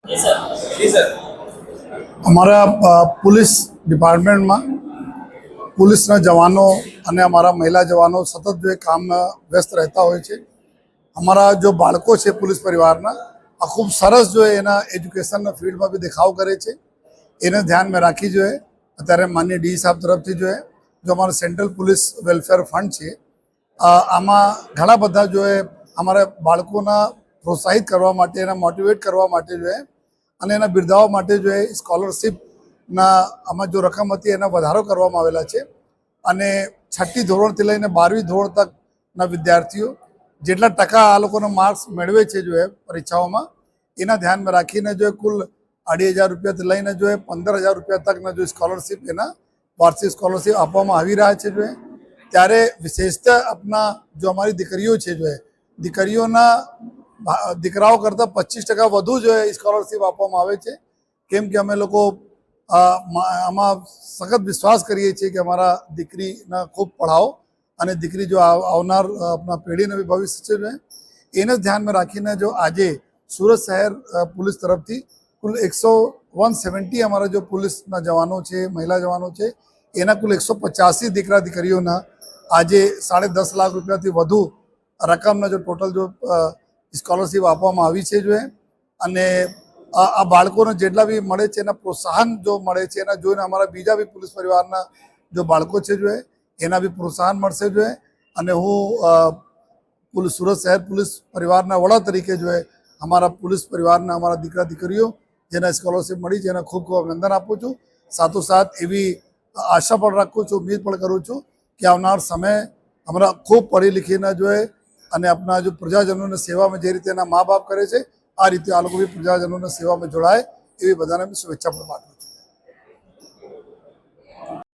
जी sir. जी sir. અમારા police ડિપાર્ટમેન્ટમાં પોલીસના જવાનો અને અમારા મહિલા જવાનો સતત જો એ કામમાં વ્યસ્ત રહેતા હોય છે. અમારા જો બાળકો છે પોલીસ પરિવારના આ ખૂબ સરસ જો એના એજ્યુકેશનના ફિલ્ડમાં બી દેખાવ કરે છે. એને ધ્યાનમાં રાખી જોઈએ અત્યારે માનનીય ડી સાહેબ તરફથી જો અમારો સેન્ટ્રલ પોલીસ વેલફેર ફંડ છે આમાં ઘણા બધા જો એ અમારા બાળકોના પ્રોત્સાહિત કરવા માટે એના મોટિવેટ કરવા માટે જો અને એના બિરદાવવા માટે જો એ સ્કોલરશિપના આમાં જો રકમ હતી એના વધારો કરવામાં આવેલા છે. અને 6ઠ્ઠી ધોરણથી લઈને 12મી ધોરણ તકના વિદ્યાર્થીઓ જેટલા ટકા આ લોકોના માર્ક્સ મેળવે છે જો એ પરીક્ષાઓમાં એના ધ્યાનમાં રાખીને જો કુલ 2,500 રૂપિયાથી લઈને જો 15,000 રૂપિયા તકના જો સ્કોલરશિપ એના વાર્ષિક સ્કોલરશિપ આપવામાં આવી રહ્યા છે જો ત્યારે વિશેષતા આપણા જો અમારી દીકરીઓ છે જો દીકરીઓના દીકરાઓ કરતાં 25% વધુ જો સ્કોલરશિપ આપવામાં આવે છે. કેમ કે અમે લોકો આમાં સખત વિશ્વાસ કરીએ છીએ કે અમારા દીકરીને ખૂબ પઢાવો અને દીકરી જો આવનાર આપણા પેઢીને બી ભવિષ્ય છે જો એને ધ્યાનમાં રાખીને જો આજે સુરત શહેર પોલીસ તરફથી કુલ 170 અમારા જો પોલીસના જવાનો છે મહિલા જવાનો છે એના કુલ 185 દીકરા દીકરીઓના આજે 10.5 લાખ રૂપિયાથી વધુ રકમના જો ટોટલ જો સ્કોલરશિપ આપવામાં આવી છે જો અને આ બાળકોને જેટલા બી મળે છે એના પ્રોત્સાહન જો મળે છે એના જોઈને અમારા બીજા બી પોલીસ પરિવારના જો બાળકો છે જો એના બી પ્રોત્સાહન મળશે જો અને હું સુરત શહેર પોલીસ પરિવારના વડા તરીકે જો અમારા પોલીસ પરિવારના અમારા દીકરા દીકરીઓ જેને સ્કોલરશિપ મળી છે એને ખૂબ ખૂબ અભિનંદન આપું છું. સાથોસાથ એવી આશા પણ રાખું છું, ઉમ્મીદ પણ કરું છું કે આવનાર સમય અમારા ખૂબ પઢી લીખીને જોઈએ અને આપણા જો પ્રજાજનોની સેવામાં જે રીતે એના મા બાપ કરે છે આ રીતે આ લોકો બી પ્રજાજનોની સેવામાં જોડાય એવી બધાને શુભેચ્છા પણ પાઠવું છું.